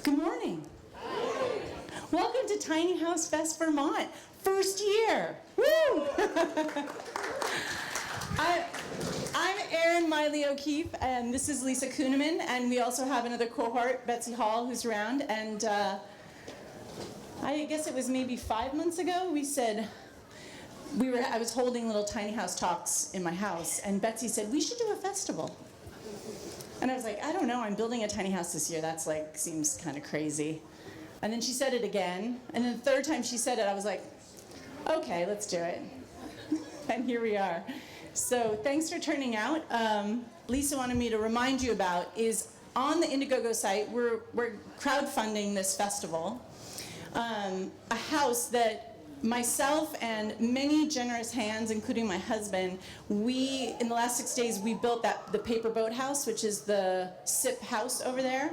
Good morning. Welcome to Tiny House Fest Vermont. First year. Woo! I'm Erin Miley O'Keefe, and this is Lisa Kuhneman, and we also have another cohort, Betsy Hall, who's around. And I guess it was maybe 5 months ago, we said, I was holding little tiny house talks in my house, and Betsy said, we should do a festival. And I was like, I don't know, I'm building a tiny house this year. That's like, seems kind of crazy. And then she said it again. And then the third time she said it, I was like, okay, let's do it. And here we are. So thanks for turning out. Lisa wanted me to remind you about is on the Indiegogo site, we're crowdfunding this festival. A house that myself and many generous hands, including my husband, in the last 6 days, we built the paper boat house, which is the SIP house over there.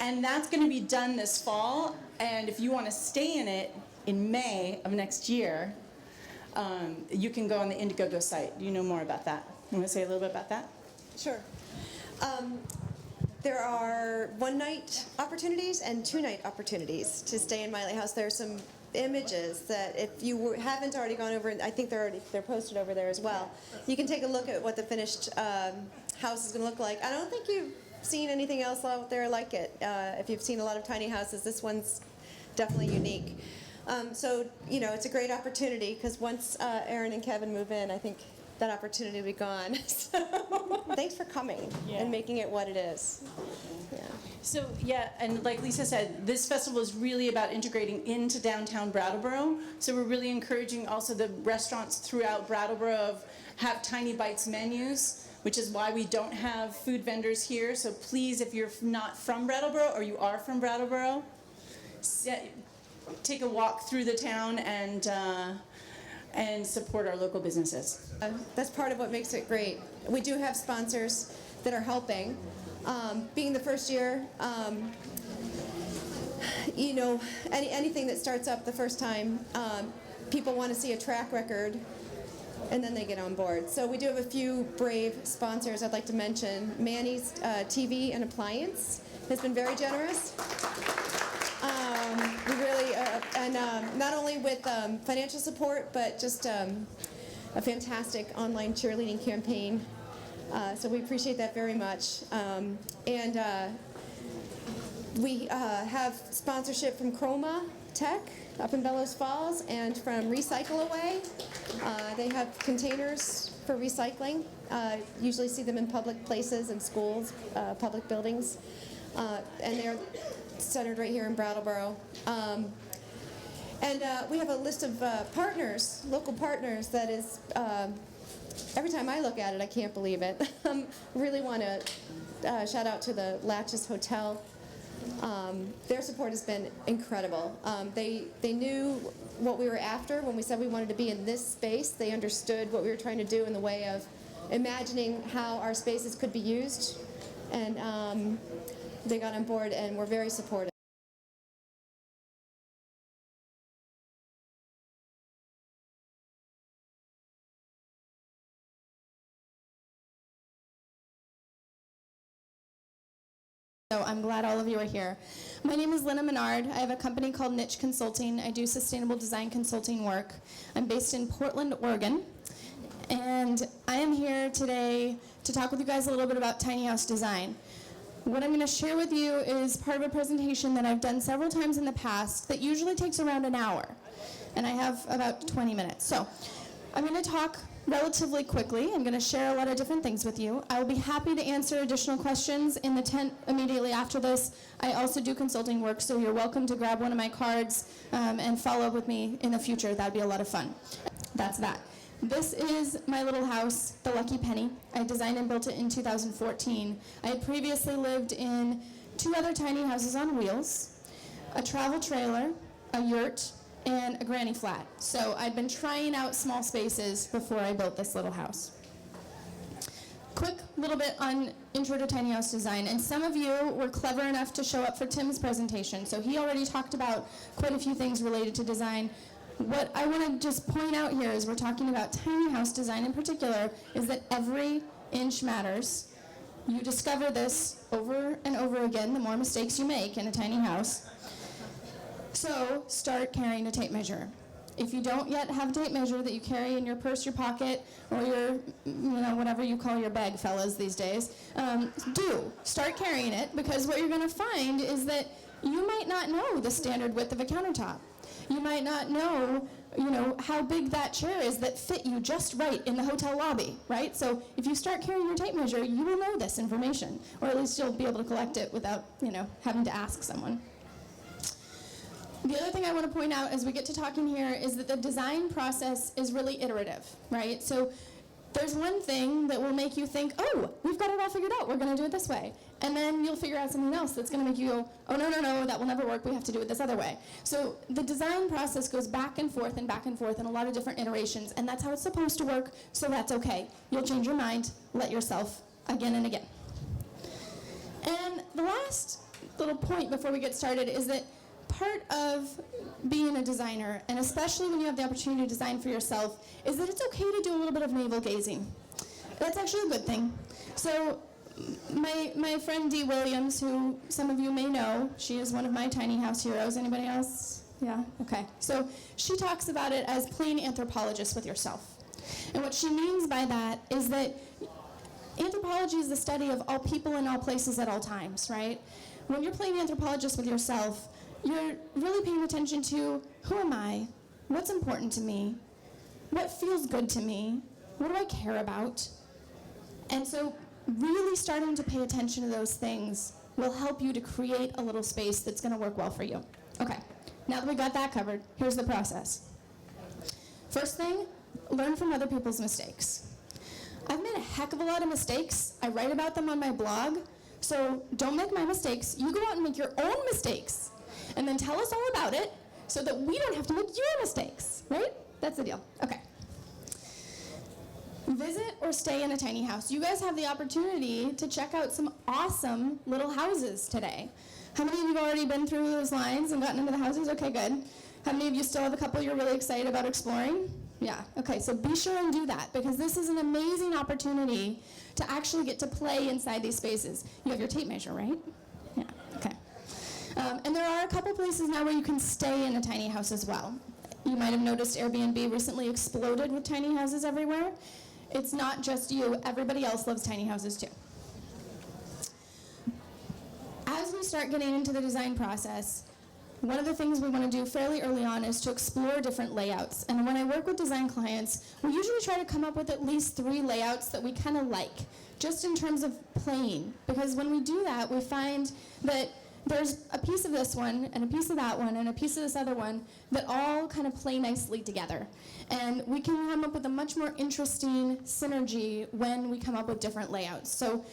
And that's going to be done this fall. And if you want to stay in it in May of next year, you can go on the Indiegogo site. You know more about that. You want to say a little bit about that? Sure. There are one-night opportunities and two-night opportunities to stay in Miley House. There are some images that if you haven't already gone over, and I think they're posted over there as well, you can take a look at what the finished house is going to look like. I don't think you've seen anything else out there like it. If you've seen a lot of tiny houses, this one's definitely unique. So, you know, it's a great opportunity because once Erin and Kevin move in, I think that opportunity will be gone. So thanks for coming and making it what it is. Yeah. So, yeah, and like Lisa said, this festival is really about integrating into downtown Brattleboro. So we're really encouraging also the restaurants throughout Brattleboro have Tiny Bites menus, which is why we don't have food vendors here. So please, if you're not from Brattleboro or you are from Brattleboro, take a walk through the town and support our local businesses. That's part of what makes it great. We do have sponsors that are helping. Being the first year, you know, anything that starts up the first time, people want to see a track record, and then they get on board. So we do have a few brave sponsors I'd like to mention. Manny's TV and Appliance has been very generous. We really, not only with financial support, but just a fantastic online cheerleading campaign. So we appreciate that very much. We have sponsorship from Chroma Tech up in Bellows Falls and from Recycle Away. They have containers for recycling. Usually see them in public places and schools, public buildings. And they're centered right here in Brattleboro. We have a list of partners, local partners, that is, every time I look at it, I can't believe it. Really want to shout out to the Latches Hotel. Their support has been incredible. They knew what we were after when we said we wanted to be in this space. They understood what we were trying to do in the way of imagining how our spaces could be used. And they got on board and were very supportive. So I'm glad all of you are here. My name is Lina Menard. I have a company called Niche Consulting. I do sustainable design consulting work. I'm based in Portland, Oregon. And I am here today to talk with you guys a little bit about tiny house design. What I'm going to share with you is part of a presentation that I've done several times in the past that usually takes around an hour. And I have about 20 minutes. So I'm going to talk relatively quickly. I'm going to share a lot of different things with you. I will be happy to answer additional questions in the tent immediately after this. I also do consulting work, so you're welcome to grab one of my cards and follow up with me in the future. That'd be a lot of fun. That's that. This is my little house, the Lucky Penny. I designed and built it in 2014. I had previously lived in 2 other tiny houses on wheels, a travel trailer, a yurt, and a granny flat. So I'd been trying out small spaces before I built this little house. Quick little bit on intro to tiny house design, and some of you were clever enough to show up for Tim's presentation, so he already talked about quite a few things related to design. What I want to just point out here as we're talking about tiny house design in particular is that every inch matters You discover this over and over again, the more mistakes you make in a tiny house. So start carrying a tape measure. If you don't yet have a tape measure that you carry in your purse, your pocket, or your, whatever you call your bag, fellas, these days, start carrying it, because what you're going to find is that you might not know the standard width of a countertop. You might not know, how big that chair is that fit you just right in the hotel lobby, right? So if you start carrying your tape measure, you will know this information, or at least you'll be able to collect it without, having to ask someone. The other thing I want to point out as we get to talking here is that the design process is really iterative, right? So there's one thing that will make you think, oh, we've got it all figured out, we're going to do it this way. And then you'll figure out something else that's going to make you go, oh, no, that will never work, we have to do it this other way. So the design process goes back and forth in a lot of different iterations, and that's how it's supposed to work, so that's okay. You'll change your mind, let yourself, again and again. And the last little point before we get started is that part of being a designer, and especially when you have the opportunity to design for yourself, is that it's okay to do a little bit of navel gazing. That's actually a good thing. So my friend Dee Williams, who some of you may know, she is one of my tiny house heroes. Anybody else? Yeah? Okay. So she talks about it as playing anthropologist with yourself. And what she means by that is that anthropology is the study of all people in all places at all times, right? When you're playing anthropologist with yourself, you're really paying attention to, who am I? What's important to me? What feels good to me? What do I care about? And so really starting to pay attention to those things will help you to create a little space that's going to work well for you. Okay, now that we got that covered, here's the process. First thing, learn from other people's mistakes. I've made a heck of a lot of mistakes. I write about them on my blog, so don't make my mistakes. You go out and make your own mistakes. And then tell us all about it so that we don't have to make your mistakes, right? That's the deal. Okay. Visit or stay in a tiny house. You guys have the opportunity to check out some awesome little houses today. How many of you have already been through those lines and gotten into the houses? Okay, good. How many of you still have a couple you're really excited about exploring? Yeah, okay, so be sure and do that, because this is an amazing opportunity to actually get to play inside these spaces. You have your tape measure, right? Yeah, okay. And there are a couple places now where you can stay in a tiny house as well. You might have noticed Airbnb recently exploded with tiny houses everywhere. It's not just you, everybody else loves tiny houses too. As we start getting into the design process, one of the things we want to do fairly early on is to explore different layouts. And when I work with design clients, we usually try to come up with at least 3 layouts that we kind of like, just in terms of playing. Because when we do that, we find that there's a piece of this one, and a piece of that one, and a piece of this other one that all kind of play nicely together. And we can come up with a much more interesting synergy when we come up with different layouts. So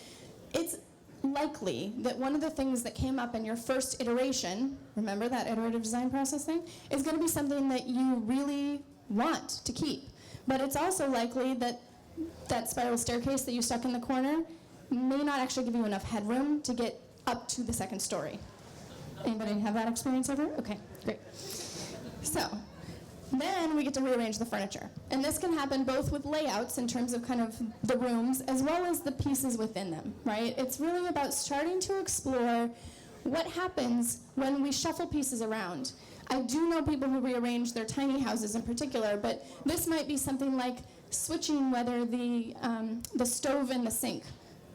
it's likely that one of the things that came up in your first iteration, remember that iterative design process thing, is going to be something that you really want to keep. But it's also likely that that spiral staircase that you stuck in the corner may not actually give you enough headroom to get up to the second story. Anybody have that experience ever? Okay, great. So then we get to rearrange the furniture. And this can happen both with layouts in terms of kind of the rooms as well as the pieces within them, right? It's really about starting to explore what happens when we shuffle pieces around. I do know people who rearrange their tiny houses in particular, but this might be something like switching whether the stove and the sink,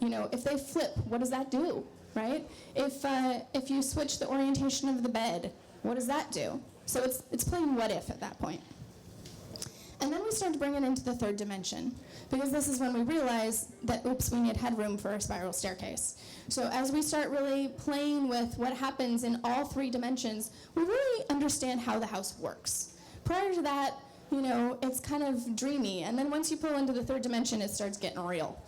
if they flip, what does that do? Right? If you switch the orientation of the bed, what does that do? So it's playing what if at that point. And then we start to bring it into the third dimension, because this is when we realize that, oops, we need headroom for a spiral staircase. So as we start really playing with what happens in all 3 dimensions, we really understand how the house works. Prior to that, it's kind of dreamy, and then once you pull into the third dimension, it starts getting real.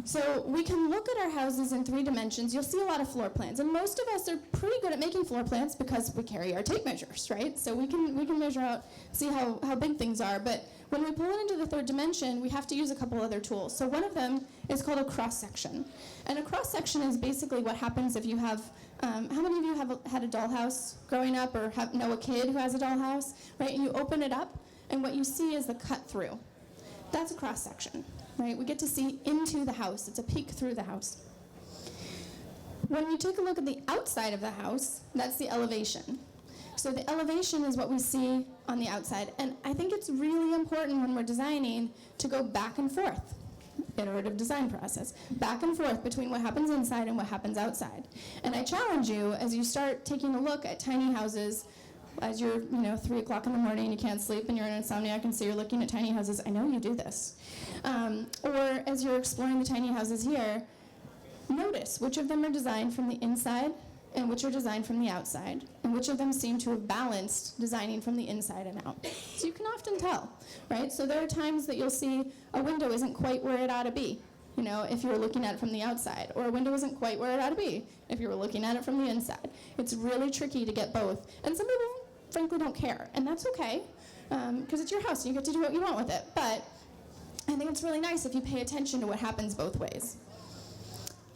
So we can look at our houses in 3 dimensions. You'll see a lot of floor plans, and most of us are pretty good at making floor plans because we carry our tape measures, right? So we can measure out, see how big things are. But when we pull it into the 3rd dimension, we have to use a couple other tools. So one of them is called a cross-section. And a cross-section is basically what happens if you have, how many of you have had a dollhouse growing up, or know a kid who has a dollhouse, right? And you open it up, and what you see is the cut through. That's a cross-section. right? We get to see into the house. It's a peek through the house. When you take a look at the outside of the house, that's the elevation. So the elevation is what we see on the outside. And I think it's really important when we're designing to go back and forth, iterative design process, back and forth between what happens inside and what happens outside. And I challenge you, as you start taking a look at tiny houses, as you're, 3 o'clock in the morning, you can't sleep, and you're an insomniac, and so you're looking at tiny houses. I know you do this. Or as you're exploring the tiny houses here, notice which of them are designed from the inside and which are designed from the outside, and which of them seem to have balanced designing from the inside and out. So you can often tell, right? So there are times that you'll see a window isn't quite where it ought to be, if you're looking at it from the outside, or a window isn't quite where it ought to be if you were looking at it from the inside. It's really tricky to get both, and some people frankly don't care, and that's okay, because it's your house and you get to do what you want with it. But I think it's really nice if you pay attention to what happens both ways.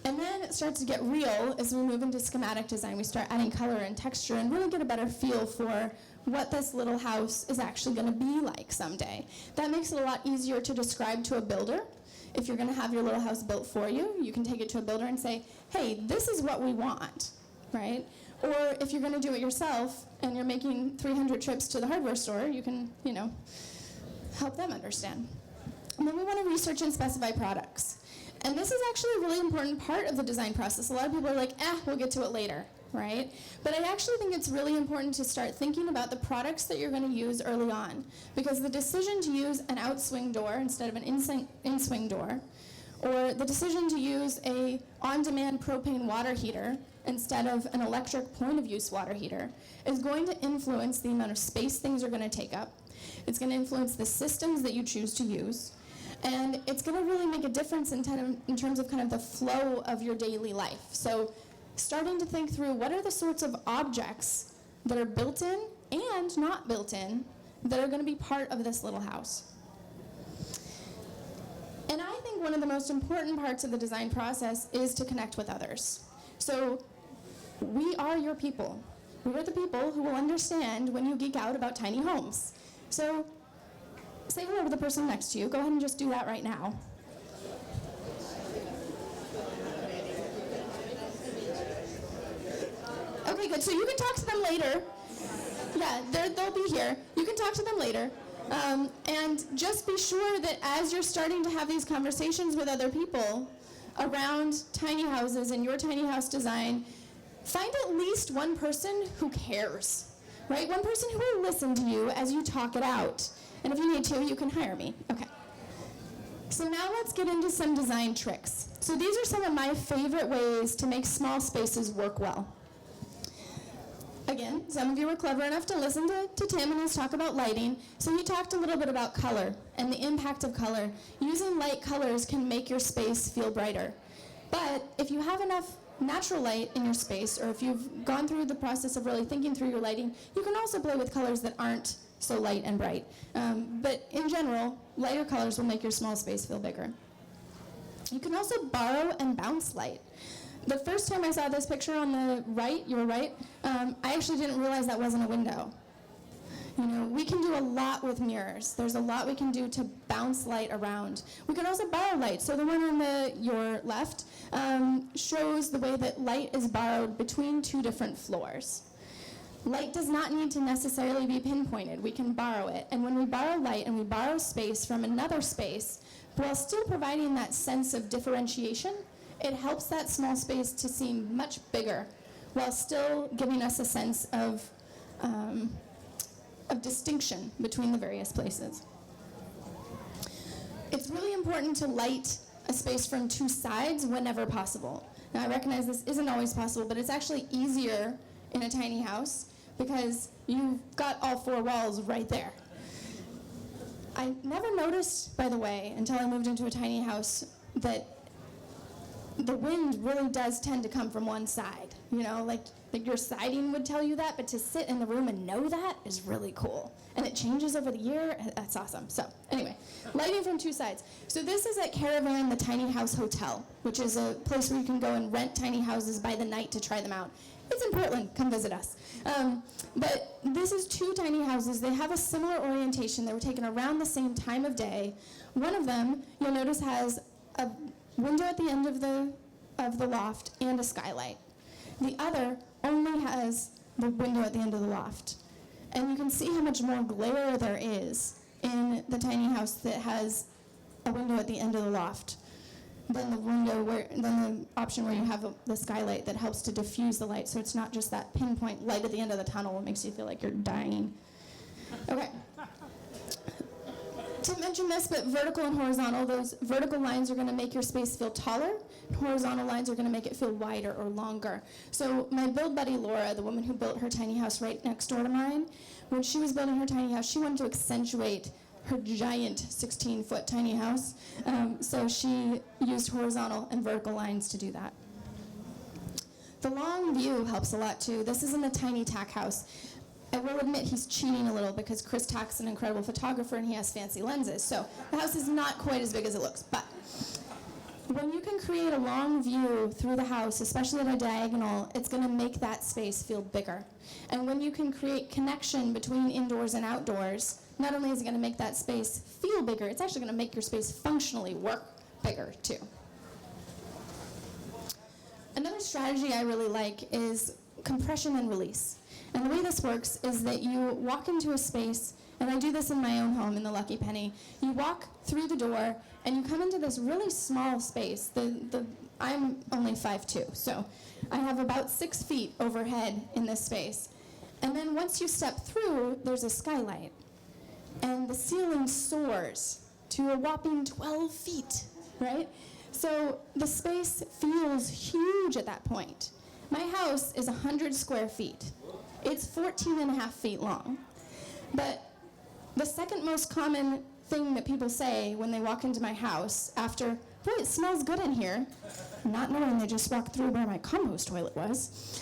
And then it starts to get real as we move into schematic design. We start adding color and texture and really get a better feel for what this little house is actually going to be like someday. That makes it a lot easier to describe to a builder. If you're going to have your little house built for you, you can take it to a builder and say, hey, this is what we want, right? Or if you're going to do it yourself and you're making 300 trips to the hardware store, you can, help them understand. And then we want to research and specify products. And this is actually a really important part of the design process. A lot of people are like, we'll get to it later, right? But I actually think it's really important to start thinking about the products that you're going to use early on, because the decision to use an outswing door instead of an in-swing door, or the decision to use a on-demand propane water heater instead of an electric point-of-use water heater is going to influence the amount of space things are going to take up. It's going to influence the systems that you choose to use. And it's going to really make a difference in terms of kind of the flow of your daily life. So starting to think through what are the sorts of objects that are built in and not built in that are going to be part of this little house. And I think one of the most important parts of the design process is to connect with others. So we are your people. We are the people who will understand when you geek out about tiny homes. So say hello to the person next to you. Go ahead and just do that right now. Okay, good. So you can talk to them later. Yeah, they'll be here. You can talk to them later. And just be sure that as you're starting to have these conversations with other people around tiny houses and your tiny house design, find at least one person who cares, right? One person who will listen to you as you talk it out. And if you need to, you can hire me. Okay. So now let's get into some design tricks. So these are some of my favorite ways to make small spaces work well. Again, some of you were clever enough to listen to Tim and his talk about lighting. So he talked a little bit about color and the impact of color. Using light colors can make your space feel brighter. But if you have enough natural light in your space, or if you've gone through the process of really thinking through your lighting, you can also play with colors that aren't so light and bright. But in general, lighter colors will make your small space feel bigger. You can also borrow and bounce light. The first time I saw this picture on the right, you were right, I actually didn't realize that wasn't a window. We can do a lot with mirrors. There's a lot we can do to bounce light around. We can also borrow light. So the one on your left shows the way that light is borrowed between two different floors. Light does not need to necessarily be pinpointed. We can borrow it. And when we borrow light and we borrow space from another space, while still providing that sense of differentiation, it helps that small space to seem much bigger while still giving us a sense of distinction between the various places. It's really important to light a space from two sides whenever possible. Now, I recognize this isn't always possible, but it's actually easier in a tiny house because you've got all four walls right there. I never noticed, by the way, until I moved into a tiny house, that the wind really does tend to come from one side. Like your siding would tell you that, but to sit in the room and know that is really cool. And it changes over the year. That's awesome. So anyway, lighting from two sides. So this is at Caravan, the Tiny House Hotel, which is a place where you can go and rent tiny houses by the night to try them out. It's in Portland. Come visit us. But this is two tiny houses. They have a similar orientation. They were taken around the same time of day. One of them, you'll notice, has a window at the end of the loft and a skylight. The other only has the window at the end of the loft. And you can see how much more glare there is in the tiny house that has a window at the end of the loft than the option where you have the skylight that helps to diffuse the light, so it's not just that pinpoint light at the end of the tunnel that makes you feel like you're dying. Okay. To mention this, but vertical and horizontal, those vertical lines are going to make your space feel taller. Horizontal lines are going to make it feel wider or longer. So my build buddy Laura, the woman who built her tiny house right next door to mine, when she was building her tiny house, she wanted to accentuate her giant 16-foot tiny house. So she used horizontal and vertical lines to do that. The long view helps a lot too. This isn't a tiny tack house. I will admit he's cheating a little because Chris Tack's an incredible photographer and he has fancy lenses. So the house is not quite as big as it looks. But when you can create a long view through the house, especially at a diagonal, it's going to make that space feel bigger. And when you can create connection between indoors and outdoors, not only is it going to make that space feel bigger, it's actually going to make your space functionally work bigger too. Another strategy I really like is compression and release. And the way this works is that you walk into a space, and I do this in my own home in the Lucky Penny. You walk through the door, and you come into this really small space. I'm only 5'2", so I have about 6 feet overhead in this space. And then once you step through, there's a skylight. And the ceiling soars to a whopping 12 feet, right? So the space feels huge at that point. My house is 100 square feet. It's 14 and a half feet long. But the second most common thing that people say when they walk into my house after, boy, it smells good in here, not knowing they just walked through where my compost toilet was,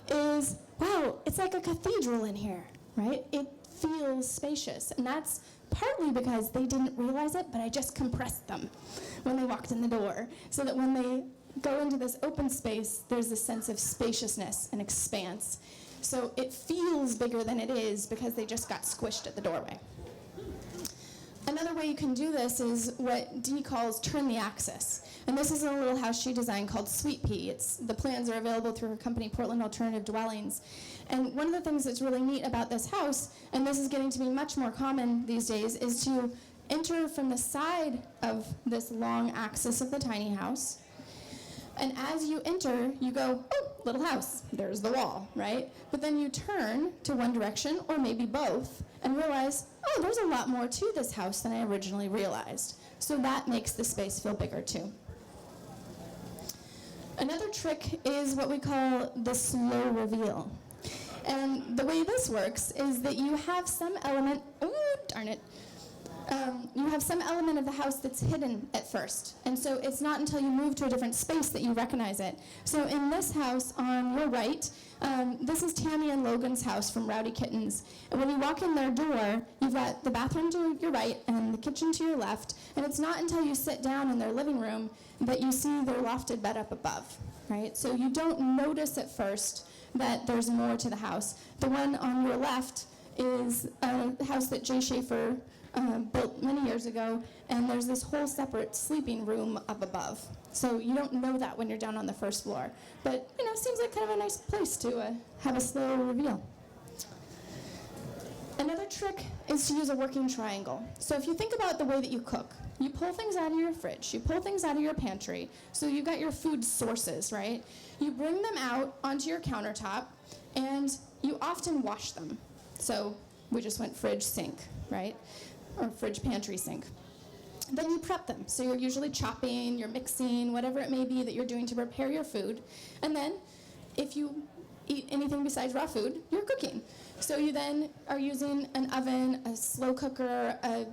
is, wow, it's like a cathedral in here, right? It feels spacious. And that's partly because they didn't realize it, but I just compressed them when they walked in the door, so that when they go into this open space, there's this sense of spaciousness and expanse. So it feels bigger than it is because they just got squished at the doorway. Another way you can do this is what Dee calls turn the axis. And this is a little house she designed called Sweet Pea. The plans are available through her company, Portland Alternative Dwellings. And one of the things that's really neat about this house, and this is getting to be much more common these days, is to enter from the side of this long axis of the tiny house. And as you enter, you go, oh, little house, there's the wall, right? But then you turn to one direction, or maybe both, and realize, oh, there's a lot more to this house than I originally realized. So that makes the space feel bigger too. Another trick is what we call the slow reveal. And the way this works is that you have some element, oh, darn it, you have some element of the house that's hidden at first. And so it's not until you move to a different space that you recognize it. So in this house on your right, this is Tammy and Logan's house from Rowdy Kittens. And when you walk in their door, you've got the bathroom to your right and the kitchen to your left. And it's not until you sit down in their living room that you see their lofted bed up above, right? So you don't notice at first that there's more to the house. The one on your left is a house that Jay Schaefer built many years ago, and there's this whole separate sleeping room up above. So you don't know that when you're down on the first floor. But, you know, it seems like kind of a nice place to have a slow reveal. Another trick is to use a working triangle. So if you think about the way that you cook, you pull things out of your fridge, you pull things out of your pantry, so you've got your food sources, right? You bring them out onto your countertop, and you often wash them. So we just went fridge, sink, right? Or fridge, pantry, sink. Then you prep them. So you're usually chopping, you're mixing, whatever it may be that you're doing to prepare your food. And then if you eat anything besides raw food, you're cooking. So you then are using an oven, a slow cooker, a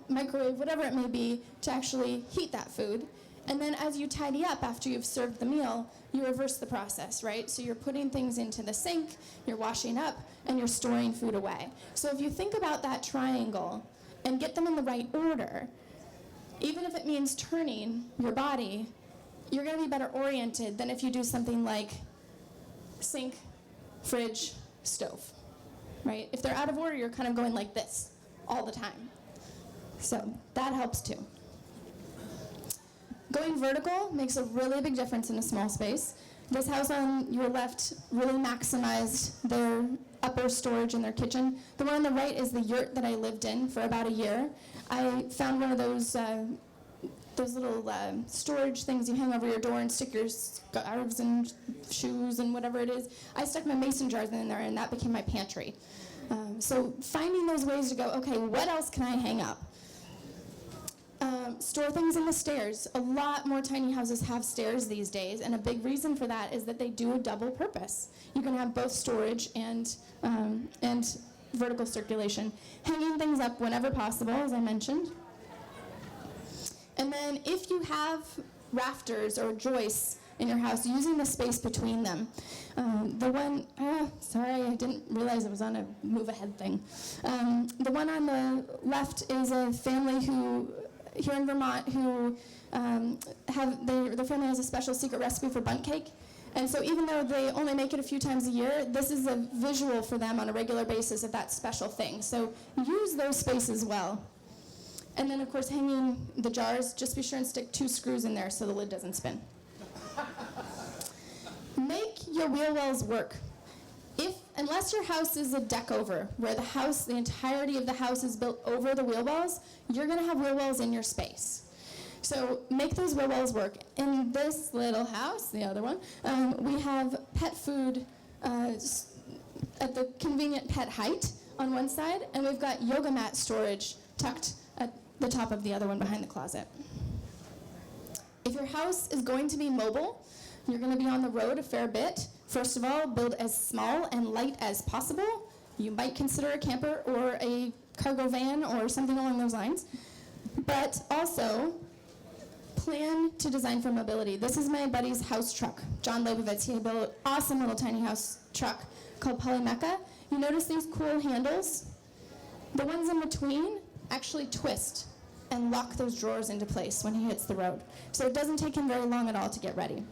microwave, whatever it may be, to actually heat that food. And then as you tidy up after you've served the meal, you reverse the process, right? So you're putting things into the sink, you're washing up, and you're storing food away. So if you think about that triangle and get them in the right order, even if it means turning your body, you're going to be better oriented than if you do something like sink, fridge, stove, right? If they're out of order, you're kind of going like this all the time. So that helps too. Going vertical makes a really big difference in a small space. This house on your left really maximized their upper storage in their kitchen. The one on the right is the yurt that I lived in for about a year. I found one of those little storage things you hang over your door and stick your scarves and shoes and whatever it is. I stuck my mason jars in there, and that became my pantry. So finding those ways to go, okay, what else can I hang up? Store things in the stairs. A lot more tiny houses have stairs these days, and a big reason for that is that they do a double purpose. You can have both storage and vertical circulation. Hanging things up whenever possible, as I mentioned. And then if you have rafters or joists in your house, using the space between them. Sorry, I didn't realize it was on a move ahead thing. The one on the left is a family who, here in Vermont, who their family has a special secret recipe for Bundt Cake. And so even though they only make it a few times a year, this is a visual for them on a regular basis of that special thing. So use those spaces well. And then, of course, hanging the jars, just be sure and stick 2 screws in there so the lid doesn't spin. Make your wheel wells work. Unless your house is a deck over, where the entirety of the house is built over the wheel wells, you're going to have wheel wells in your space. So make those wheel wells work. In this little house, the other one, we have pet food at the convenient pet height on one side, and we've got yoga mat storage tucked at the top of the other one behind the closet. If your house is going to be mobile, you're going to be on the road a fair bit. First of all, build as small and light as possible. You might consider a camper or a cargo van or something along those lines. But also, plan to design for mobility. This is my buddy's house truck, John Leibovitz. He built an awesome little tiny house truck called Polymecha. You notice these cool handles? The ones in between actually twist and lock those drawers into place when he hits the road. So it doesn't take him very long at all to get ready.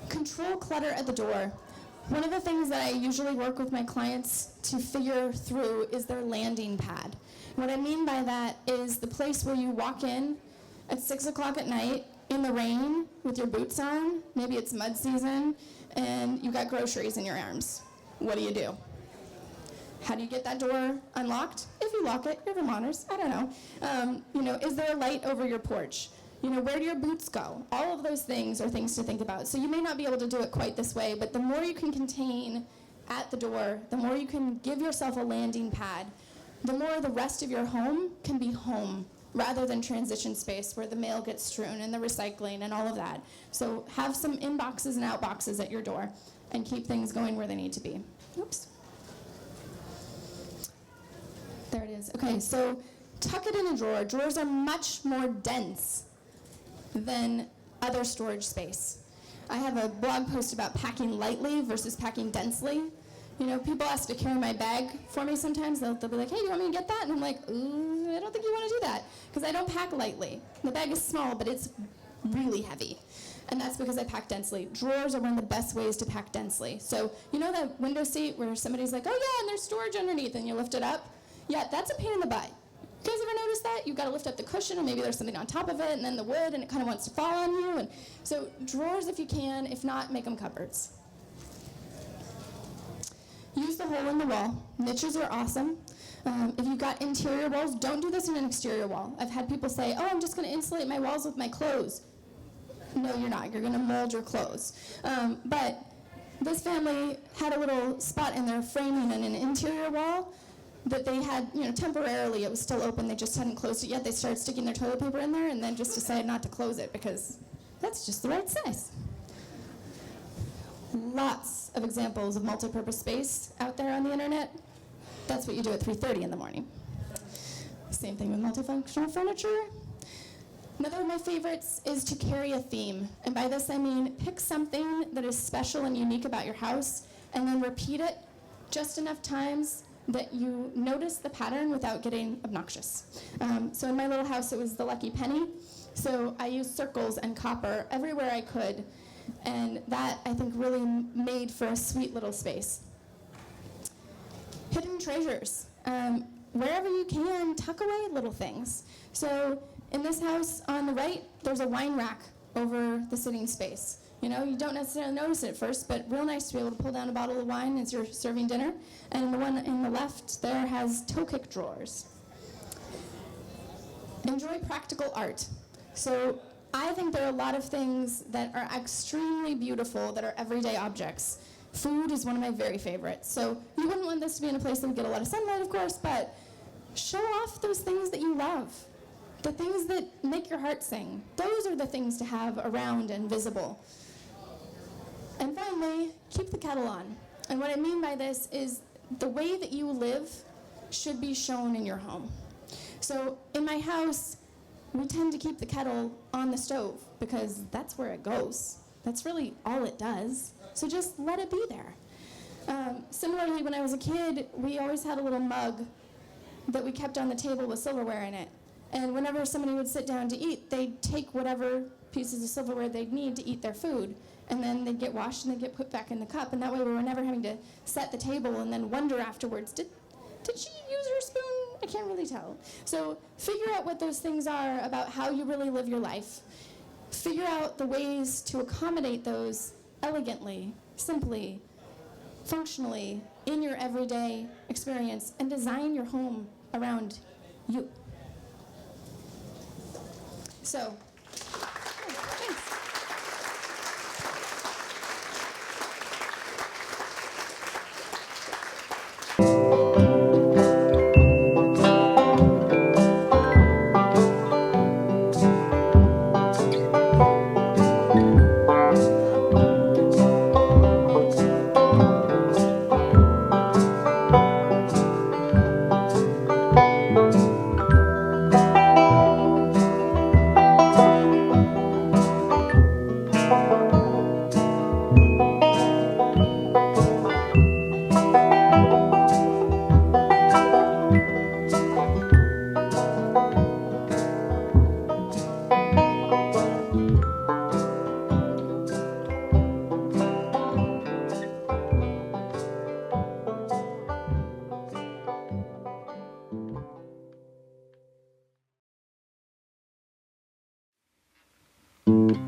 Control clutter at the door. One of the things that I usually work with my clients to figure through is their landing pad. What I mean by that is the place where you walk in at 6 o'clock at night in the rain with your boots on, maybe it's mud season, and you got groceries in your arms. What do? How do you get that door unlocked? If you lock it, you're Vermonters, I don't know. Is there a light over your porch? Where do your boots go? All of those things are things to think about. So you may not be able to do it quite this way, but the more you can contain at the door, the more you can give yourself a landing pad, the more the rest of your home can be home rather than transition space where the mail gets strewn and the recycling and all of that. So have some inboxes and outboxes at your door and keep things going where they need to be. Oops. There it is. Okay, so tuck it in a drawer. Drawers are much more dense than other storage space. I have a blog post about packing lightly versus packing densely. People ask to carry my bag for me sometimes. They'll be like, hey, do you want me to get that? And I'm like, I don't think you want to do that, because I don't pack lightly. The bag is small, but it's really heavy. And that's because I pack densely. Drawers are one of the best ways to pack densely. So that window seat where somebody's like, oh yeah, and there's storage underneath, and you lift it up? Yeah, that's a pain in the butt. You guys ever notice that? You've got to lift up the cushion, and maybe there's something on top of it, and then the wood, and it kind of wants to fall on you. And so drawers if you can. If not, make them cupboards. Use the hole in the wall. Niches are awesome. If you've got interior walls, don't do this in an exterior wall. I've had people say, oh, I'm just going to insulate my walls with my clothes. No, you're not. You're going to mold your clothes. But this family had a little spot in their framing in an interior wall that they had, temporarily, it was still open, they just hadn't closed it yet. They started sticking their toilet paper in there and then just decided not to close it because that's just the right size. Lots of examples of multi-purpose space out there on the internet. That's what you do at 3:30 in the morning. Same thing with multifunctional furniture. Another of my favorites is to carry a theme. And by this I mean pick something that is special and unique about your house and then repeat it just enough times that you notice the pattern without getting obnoxious. So in my little house, it was the lucky penny. So I used circles and copper everywhere I could. And that, I think, really made for a sweet little space. Hidden treasures. Wherever you can, tuck away little things. So in this house on the right, there's a wine rack over the sitting space. You know, you don't necessarily notice it at first, but real nice to be able to pull down a bottle of wine as you're serving dinner. And the one in the left there has toe kick drawers. Enjoy practical art. So I think there are a lot of things that are extremely beautiful that are everyday objects. Food is one of my very favorites. So you wouldn't want this to be in a place that would get a lot of sunlight, of course, but show off those things that you love. The things that make your heart sing. Those are the things to have around and visible. And finally, keep the kettle on. And what I mean by this is the way that you live should be shown in your home. So in my house, we tend to keep the kettle on the stove because that's where it goes. That's really all it does. So just let it be there. Similarly, when I was a kid, we always had a little mug that we kept on the table with silverware in it. And whenever somebody would sit down to eat, they'd take whatever pieces of silverware they'd need to eat their food. And then they'd get washed and they'd get put back in the cup. And that way we were never having to set the table and then wonder afterwards, did she use her spoon? I can't really tell. So figure out what those things are about how you really live your life. Figure out the ways to accommodate those elegantly, simply, functionally, in your everyday experience, and design your home around you. So, thanks.